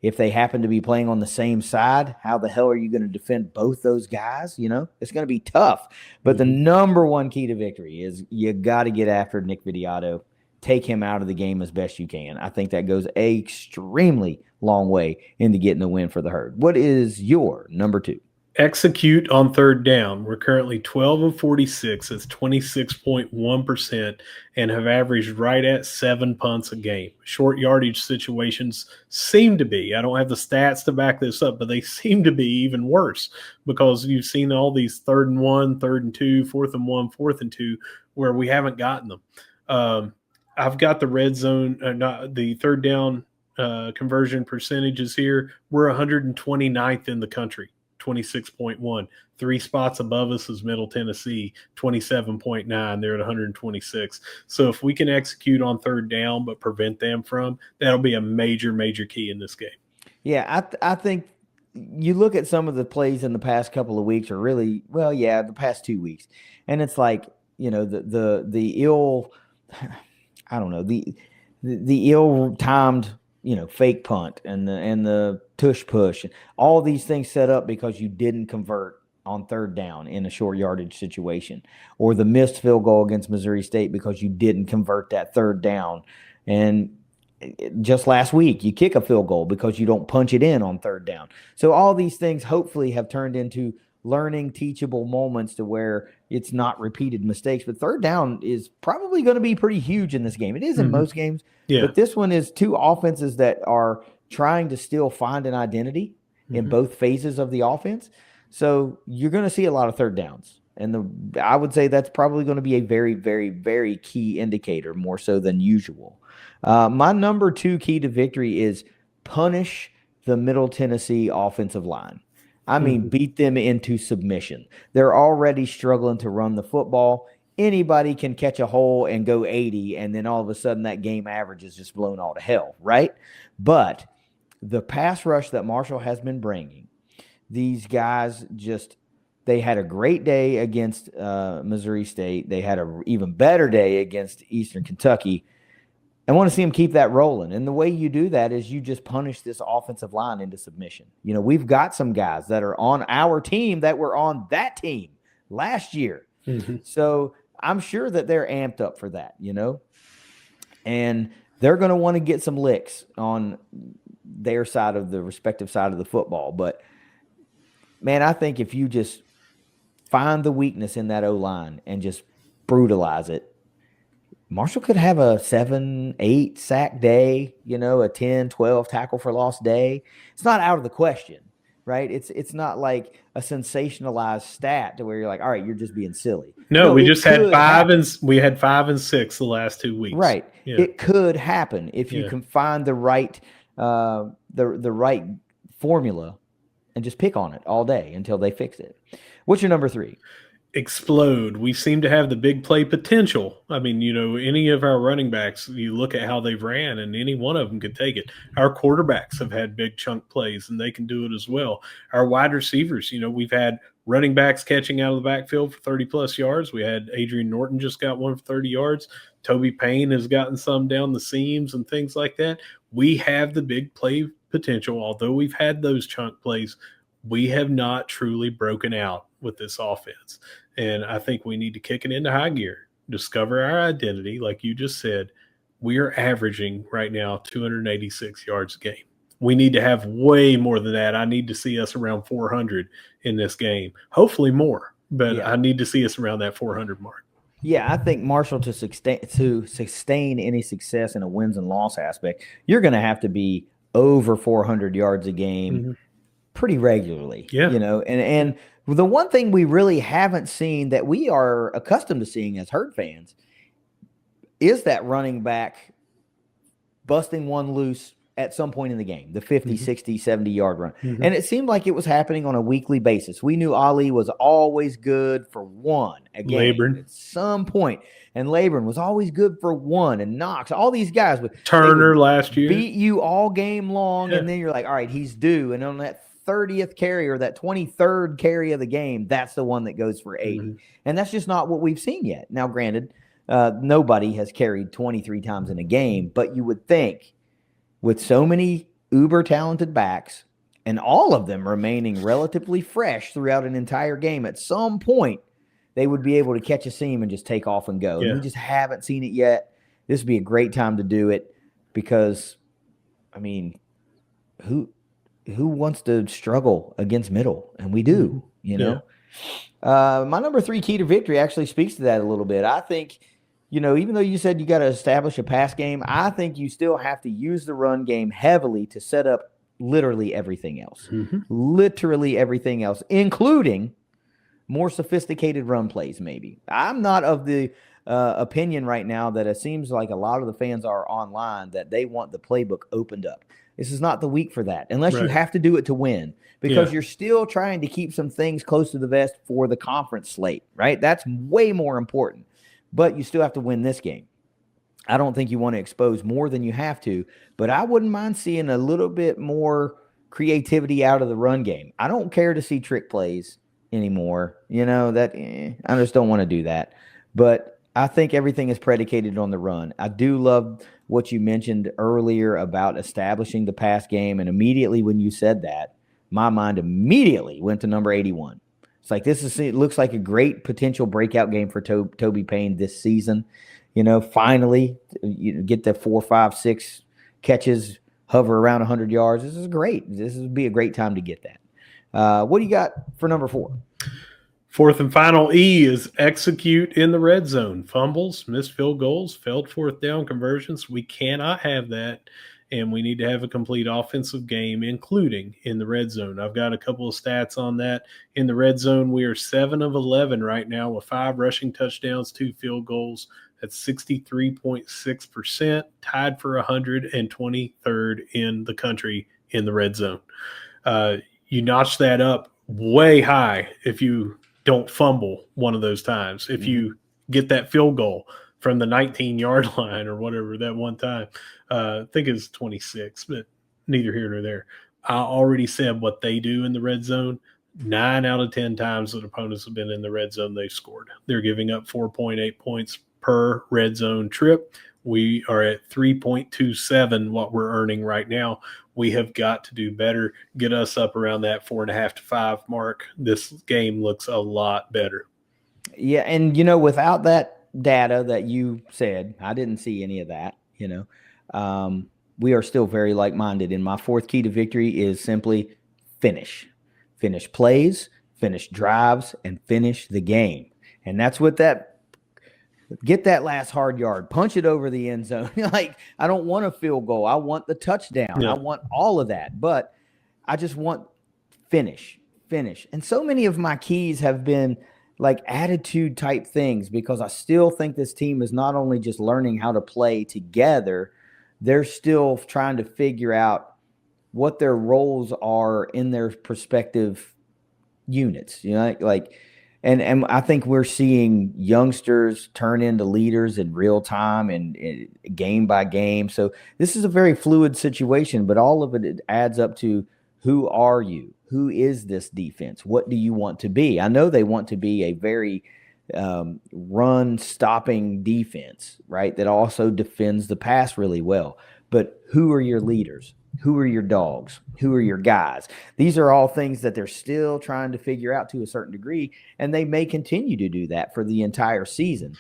If they happen to be playing on the same side, how the hell are you going to defend both those guys? It's going to be tough. But the number one key to victory is you got to get after Nick Vitiato. Take him out of the game as best you can. I think that goes an extremely long way into getting the win for the Herd. What is your number 2? execute on third down. We're currently 12 of 46. That's 26.1%, and have averaged right at 7 punts a game. Short yardage situations seem to be, I don't have the stats to back this up, but they seem to be even worse, because you've seen all these 3rd and 1, 3rd and 2, 4th and 1, 4th and 2, where we haven't gotten them. I've got the red zone, not the third down conversion percentages here. We're 129th in the country. 26.1. 3 spots above us is Middle Tennessee, 27.9. They're at 126. So if we can execute on third down but prevent them from, that'll be a major, major key in this game. Yeah, I think you look at some of the plays in the past couple of weeks, or really, well, yeah, the past 2 weeks, and it's like, you know, the ill, I don't know, the ill-timed, you know, fake punt and the tush push, and all these things set up because you didn't convert on third down in a short yardage situation, or the missed field goal against Missouri State because you didn't convert that third down. And just last week, you kick a field goal because you don't punch it in on third down. So all these things hopefully have turned into learning, teachable moments to where it's not repeated mistakes. But third down is probably going to be pretty huge in this game. It is in most games. Yeah. But this one is two offenses that are trying to still find an identity in both phases of the offense. So you're going to see a lot of third downs. And I would say that's probably going to be a very, very, very key indicator, more so than usual. My number 2 key to victory is punish the Middle Tennessee offensive line. I mean, beat them into submission. They're already struggling to run the football. Anybody can catch a hole and go 80, and then all of a sudden that game average is just blown all to hell, right? But the pass rush that Marshall has been bringing, these guys they had a great day against Missouri State. They had an even better day against Eastern Kentucky. I want to see them keep that rolling. And the way you do that is you just punish this offensive line into submission. You know, we've got some guys that are on our team that were on that team last year. So I'm sure that they're amped up for that, you know, and they're going to want to get some licks on their side of the respective side of the football. But, man, I think if you just find the weakness in that O-line and just brutalize it, Marshall could have a 7-8 sack day, you know, a 10-12 tackle for loss day. It's not out of the question, right? It's not like a sensationalized stat to where you're like, all right, you're just being silly. No, we just had 5 and 6 the last 2 weeks. Right. Yeah. It could happen if you can find the right the right formula and just pick on it all day until they fix it. What's your number 3? Explode. We seem to have the big play potential. I mean, you know, any of our running backs, you look at how they've ran, and any one of them could take it. Our quarterbacks have had big chunk plays, and they can do it as well. Our wide receivers, you know, we've had running backs catching out of the backfield for 30-plus yards. We had Adrian Norton just got one for 30 yards. Toby Payne has gotten some down the seams and things like that. We have the big play potential. Although we've had those chunk plays, we have not truly broken out with this offense. And I think we need to kick it into high gear, discover our identity. Like you just said, we are averaging right now 286 yards a game. We need to have way more than that. I need to see us around 400 in this game, hopefully more, but I need to see us around that 400 mark. Yeah, I think Marshall, to sustain any success in a wins and loss aspect, you're going to have to be over 400 yards a game pretty regularly. Yeah. You know, and the one thing we really haven't seen that we are accustomed to seeing as Herd fans is that running back busting one loose at some point in the game, the 50, 60, 70-yard run. And it seemed like it was happening on a weekly basis. We knew Ali was always good for one a game at some point. And Laburn was always good for one. And Knox, all these guys. Turner last year. Beat you all game long, and then you're like, all right, he's due. And on that 30th carry or that 23rd carry of the game, that's the one that goes for 80. And that's just not what we've seen yet. Now, granted, nobody has carried 23 times in a game, but you would think with so many uber talented backs and all of them remaining relatively fresh throughout an entire game, at some point they would be able to catch a seam and just take off and go. And we just haven't seen it yet. This would be a great time to do it because, I mean, who who wants to struggle against middle? And we do, you know. My number 3 key to victory actually speaks to that a little bit. I think, even though you said you got to establish a pass game, I think you still have to use the run game heavily to set up literally everything else. Literally everything else, including more sophisticated run plays, maybe. I'm not of the opinion right now that it seems like a lot of the fans are online that they want the playbook opened up. This is not the week for that, unless you have to do it to win, because you're still trying to keep some things close to the vest for the conference slate, right? That's way more important, but you still have to win this game. I don't think you want to expose more than you have to, but I wouldn't mind seeing a little bit more creativity out of the run game. I don't care to see trick plays anymore. I just don't want to do that. But I think everything is predicated on the run. I do love what you mentioned earlier about establishing the pass game. And immediately when you said that, my mind immediately went to number 81. It's like, it looks like a great potential breakout game for Toby Payne this season. Finally, get the 4, 5, 6 catches, hover around 100 yards. This is great. This would be a great time to get that. What do you got for number 4? Fourth and final E is execute in the red zone. Fumbles, missed field goals, failed fourth down conversions. We cannot have that, and we need to have a complete offensive game, including in the red zone. I've got a couple of stats on that. In the red zone, we are 7 of 11 right now with 5 rushing touchdowns, 2 field goals. That's 63.6%, tied for 123rd in the country in the red zone. You notch that up way high if you don't fumble one of those times. If you get that field goal from the 19-yard line or whatever that one time, I think it was 26, but neither here nor there. I already said what they do in the red zone. 9 out of 10 times that opponents have been in the red zone, they've scored. They're giving up 4.8 points per red zone trip. We are at 3.27, what we're earning right now. We have got to do better, get us up around that 4.5 to 5 mark. This game looks a lot better. Yeah, and, without that data that you said, I didn't see any of that, we are still very like-minded. And my 4th key to victory is simply finish. Finish plays, finish drives, and finish the game. And that's what get that last hard yard, punch it over the end zone. Like, I don't want a field goal. I want the touchdown. I want all of that, but I just want finish. And so many of my keys have been like attitude type things, because I still think this team is not only just learning how to play together, they're still trying to figure out what their roles are in their prospective units, And I think we're seeing youngsters turn into leaders in real time and game by game. So this is a very fluid situation, but all of it adds up to, who are you? Who is this defense? What do you want to be? I know they want to be a very run-stopping defense, right, that also defends the pass really well. But who are your leaders? Who are your dogs? Who are your guys? These are all things that they're still trying to figure out to a certain degree, and they may continue to do that for the entire season.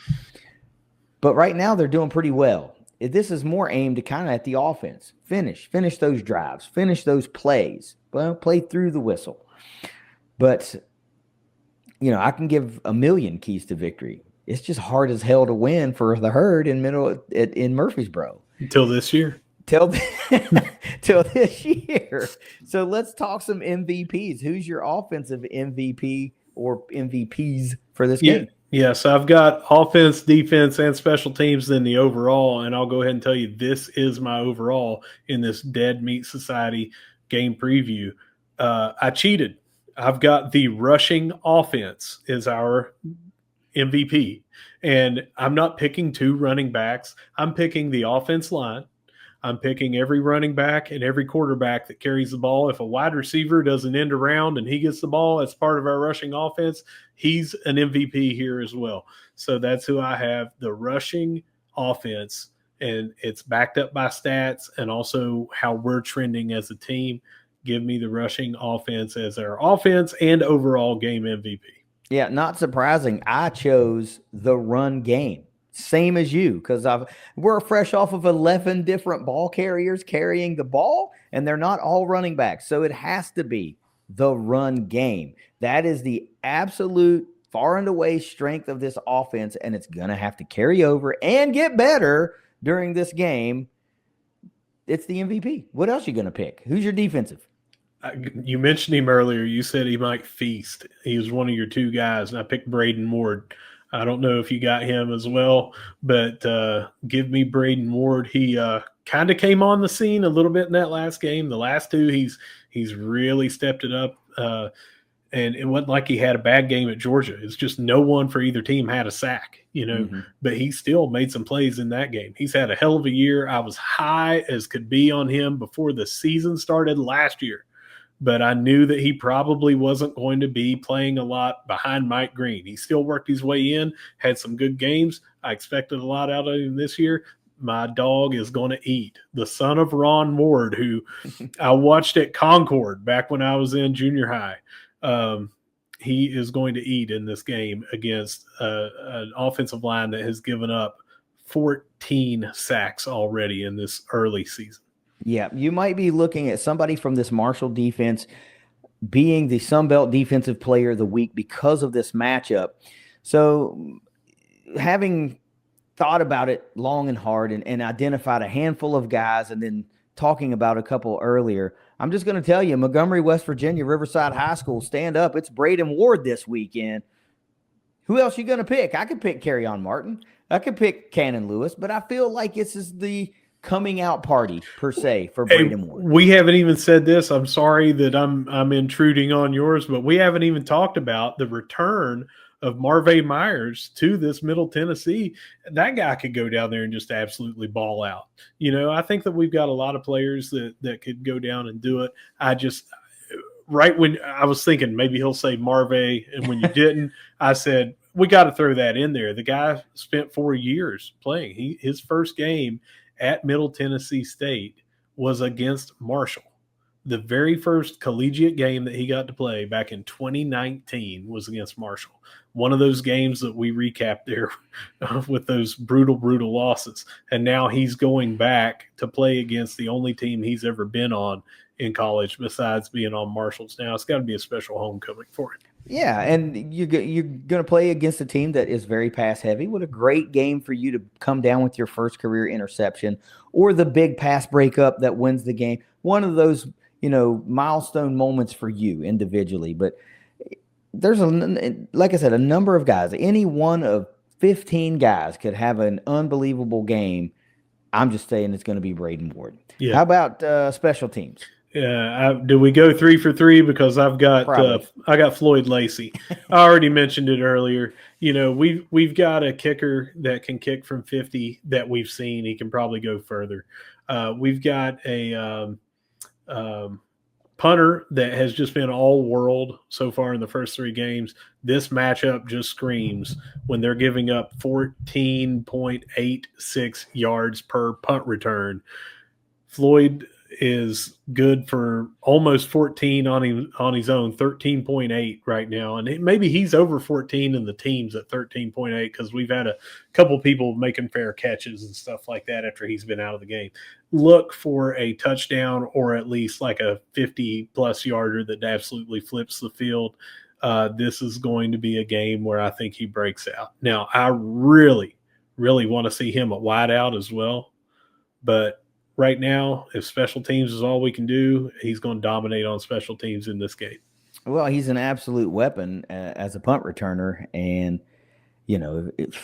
But right now they're doing pretty well. This is more aimed to kind of at the offense. Finish those drives, finish those plays. Well, play through the whistle. But, I can give a million keys to victory. It's just hard as hell to win for the Herd in Murfreesboro. Until this year. Till this year. So let's talk some MVPs. Who's your offensive MVP or MVPs for this game? Yeah, so I've got offense, defense, and special teams in the overall, and I'll go ahead and tell you this is my overall in this Dead Meat Society game preview. I cheated. I've got the rushing offense is our MVP, and I'm not picking 2 running backs. I'm picking the offense line. I'm picking every running back and every quarterback that carries the ball. If a wide receiver does an end around and he gets the ball as part of our rushing offense, he's an MVP here as well. So that's who I have, the rushing offense, and it's backed up by stats and also how we're trending as a team. Give me the rushing offense as our offense and overall game MVP. Yeah, not surprising. I chose the run game. same as you, because we're fresh off of 11 different ball carriers carrying the ball, and they're not all running backs. So it has to be the run game. That is the absolute far and away strength of this offense, and it's going to have to carry over and get better during this game. It's the MVP. What else are you going to pick? Who's your defensive? You mentioned him earlier. You said he might feast. He was one of your two guys, and I picked Braden Ward. I don't know if you got him as well, but give me Braden Ward. He kind of came on the scene a little bit in that last game. The last two, he's really stepped it up, and it wasn't like he had a bad game at Georgia. It's just no one for either team had a sack, but he still made some plays in that game. He's had a hell of a year. I was high as could be on him before the season started last year, but I knew that he probably wasn't going to be playing a lot behind Mike Green. He still worked his way in, had some good games. I expected a lot out of him this year. My dog is going to eat. The son of Ron Ward, who I watched at Concord back when I was in junior high. He is going to eat in this game against an offensive line that has given up 14 sacks already in this early season. Yeah, you might be looking at somebody from this Marshall defense being the Sun Belt Defensive Player of the Week because of this matchup. So having thought about it long and hard and identified a handful of guys and then talking about a couple earlier, I'm just going to tell you, Montgomery, West Virginia, Riverside High School, stand up. It's Braden Ward this weekend. Who else you going to pick? I could pick Kerryon Martin. I could pick Cannon Lewis, but I feel like this is the coming out party per se for Braden Ward. We haven't even said this. I'm sorry that I'm intruding on yours, but we haven't even talked about the return of Marvay Myers to this Middle Tennessee. That guy could go down there and just absolutely ball out. I think that we've got a lot of players that could go down and do it. Right when I was thinking maybe he'll say Marvay, and when you didn't, I said, we got to throw that in there. The guy spent 4 years playing. His first game at Middle Tennessee State was against Marshall. The very first collegiate game that he got to play back in 2019 was against Marshall. One of those games that we recapped there with those brutal losses. And now he's going back to play against the only team he's ever been on in college besides being on Marshall's. Now it's got to be a special homecoming for him. Yeah, and you're going to play against a team that is very pass heavy. What a great game for you to come down with your first career interception or the big pass breakup that wins the game. One of those, milestone moments for you individually. But there's, like I said, a number of guys. Any one of 15 guys could have an unbelievable game. I'm just saying it's going to be Braden Ward. Yeah. How about special teams? Yeah, do we go 3 for 3? Because I've got I got Floyd Lacey. I already mentioned it earlier. We've got a kicker that can kick from 50 that we've seen. He can probably go further. We've got a punter that has just been all world so far in the first 3 games. This matchup just screams when they're giving up 14.86 yards per punt return. Floyd is good for almost 14 on his own, 13.8 right now. And maybe he's over 14 in the teams at 13.8 because we've had a couple people making fair catches and stuff like that after he's been out of the game. Look for a touchdown or at least like a 50-plus yarder that absolutely flips the field. This is going to be a game where I think he breaks out. Now, I really, really want to see him at wideout as well, but right now, if special teams is all we can do, he's going to dominate on special teams in this game. Well, he's an absolute weapon as a punt returner, and it's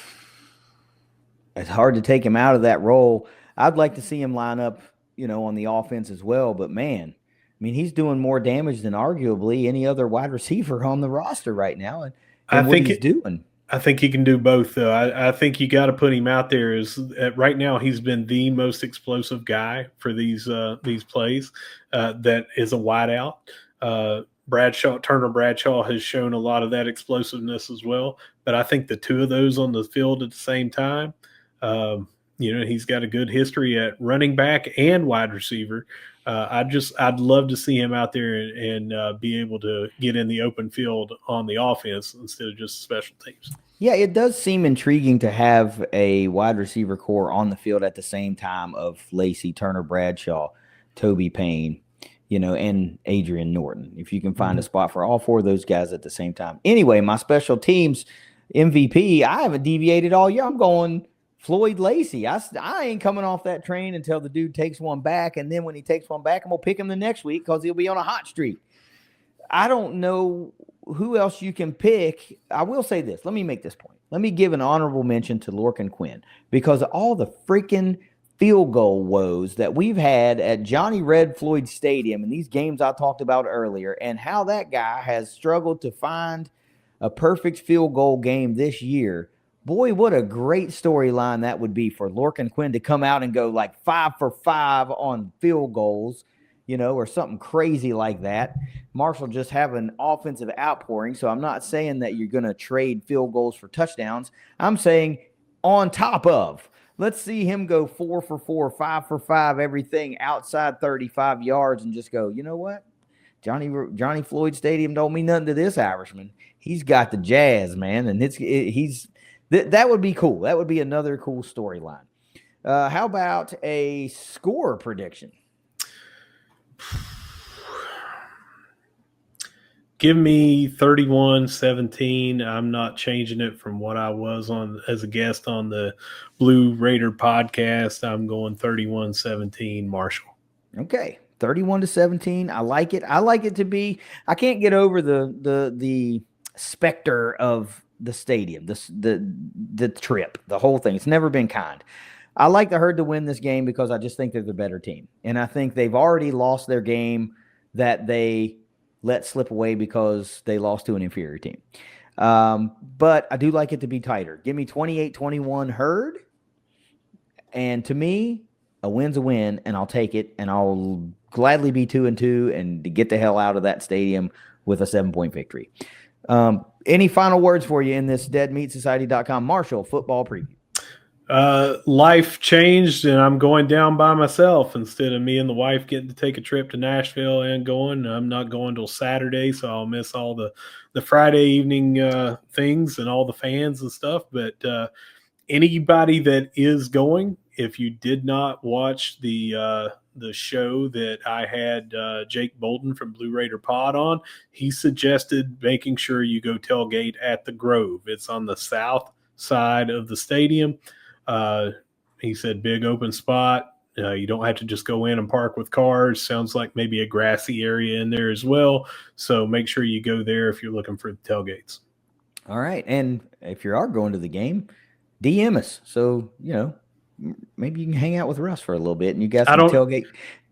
hard to take him out of that role. I'd like to see him line up, on the offense as well. But man, he's doing more damage than arguably any other wide receiver on the roster right now. And I think he's doing. I think he can do both, though. I think you got to put him out there. Right now, he's been the most explosive guy for these plays. That is a wideout. Turner Bradshaw has shown a lot of that explosiveness as well. But I think the two of those on the field at the same time, He's got a good history at running back and wide receiver. I'd love to see him out there and be able to get in the open field on the offense instead of just special teams. Yeah, it does seem intriguing to have a wide receiver core on the field at the same time of Lacey, Turner, Bradshaw, Toby Payne, and Adrian Norton. If you can find a spot for all four of those guys at the same time. Anyway, my special teams MVP, I haven't deviated all year. I'm going Floyd Lacey. I ain't coming off that train until the dude takes one back, and then when he takes one back, I'm going to pick him the next week because he'll be on a hot streak. I don't know who else you can pick. I will say this. Let me make this point. Let me give an honorable mention to Lorcan Quinn because of all the freaking field goal woes that we've had at Johnny Red Floyd Stadium and these games I talked about earlier, and how that guy has struggled to find a perfect field goal game this year. Boy, what a great storyline that would be for Lorcan Quinn to come out and go like 5 for 5 on field goals, or something crazy like that. Marshall just have an offensive outpouring, so I'm not saying that you're going to trade field goals for touchdowns. I'm saying on top of. Let's see him go 4 for 4, 5 for 5, everything outside 35 yards and just go, you know what? Johnny Floyd Stadium don't mean nothing to this Irishman. He's got the jazz, man, and that would be cool. That would be another cool storyline. How about a score prediction? Give me 31-17. I'm not changing it from what I was on as a guest on the Blue Raider podcast. I'm going 31-17 Marshall. Okay. 31-17. I like it. I like it to be. I can't get over the specter of the stadium, the trip, the whole thing. It's never been kind. I like the Herd to win this game because I just think they're the better team, and I think they've already lost their game that they let slip away because they lost to an inferior team. But I do like it to be tighter. Give me 28-21 Herd, and to me, a win's a win, and I'll take it, and I'll gladly be 2-2 and to get the hell out of that stadium with a 7-point victory. Any final words for you in this deadmeatsociety.com Marshall football preview? Life changed, and I'm going down by myself instead of me and the wife getting to take a trip to Nashville and going. I'm not going till Saturday, so I'll miss all the Friday evening things and all the fans and stuff. But anybody that is going, if you did not watch the show that I had Jake Bolton from Blue Raider Pod on, he suggested making sure you go tailgate at the Grove. It's on the south side of the stadium. He said big open spot. You don't have to just go in and park with cars. Sounds like maybe a grassy area in there as well. So make sure you go there if you're looking for the tailgates. All right. And if you are going to the game, DM us. So, maybe you can hang out with Russ for a little bit and you guys can tailgate.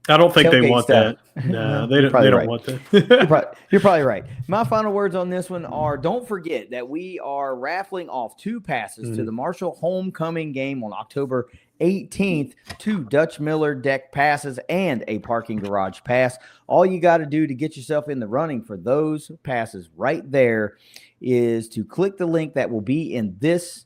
I don't think they want stuff. that. No, they don't want that. You're probably right. My final words on this one are, don't forget that we are raffling off 2 passes to the Marshall homecoming game on October 18th, 2 Dutch Miller deck passes and a parking garage pass. All you got to do to get yourself in the running for those passes right there is to click the link that will be in this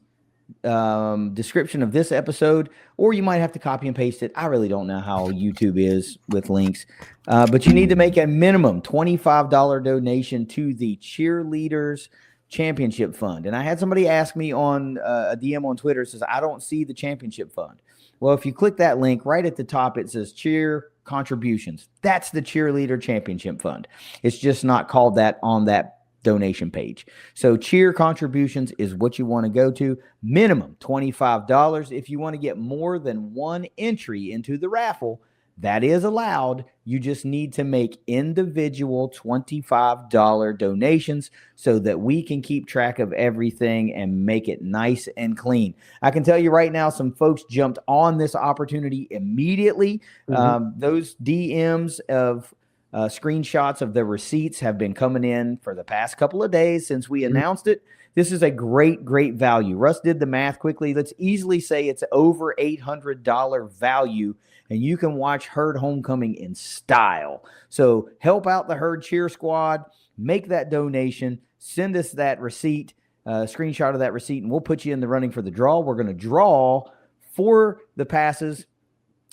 description of this episode, or you might have to copy and paste it. I really don't know how YouTube is with links, but you need to make a minimum $25 donation to the Cheerleaders Championship Fund. And I had somebody ask me on a DM on Twitter, says, I don't see the championship fund. Well, if you click that link right at the top, it says cheer contributions. That's the Cheerleader Championship Fund. It's just not called that on that donation page. So cheer contributions is what you want to go to. Minimum $25. If you want to get more than 1 entry into the raffle, that is allowed. You just need to make individual $25 donations so that we can keep track of everything and make it nice and clean. I can tell you right now, some folks jumped on this opportunity immediately. Those DMs of screenshots of the receipts have been coming in for the past couple of days since we announced it. This is a great value. Russ did the math quickly. Let's easily say it's over $800 value, and you can watch Herd Homecoming in style. So help out the Herd Cheer Squad, make that donation, send us that receipt, screenshot of that receipt, and we'll put you in the running for the draw. We're going to draw for the passes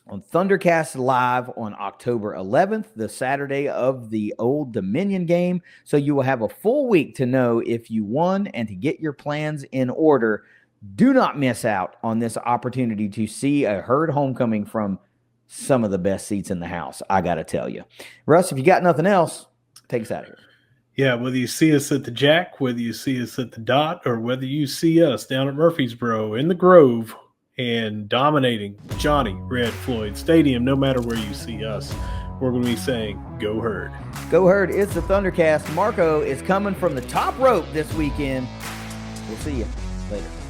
on ThunderCast Live on October 11th, the Saturday of the Old Dominion game. So you will have a full week to know if you won and to get your plans in order. Do not miss out on this opportunity to see a herd homecoming from some of the best seats in the house, I got to tell you. Russ, if you got nothing else, take us out of here. Yeah, whether you see us at the Jack, whether you see us at the Dot, or whether you see us down at Murfreesboro in the Grove and dominating Johnny Red Floyd Stadium, no matter where you see us, we're going to be saying, go Herd. Go Herd. It's the ThunderCast. Marco is coming from the top rope this weekend. We'll see you later.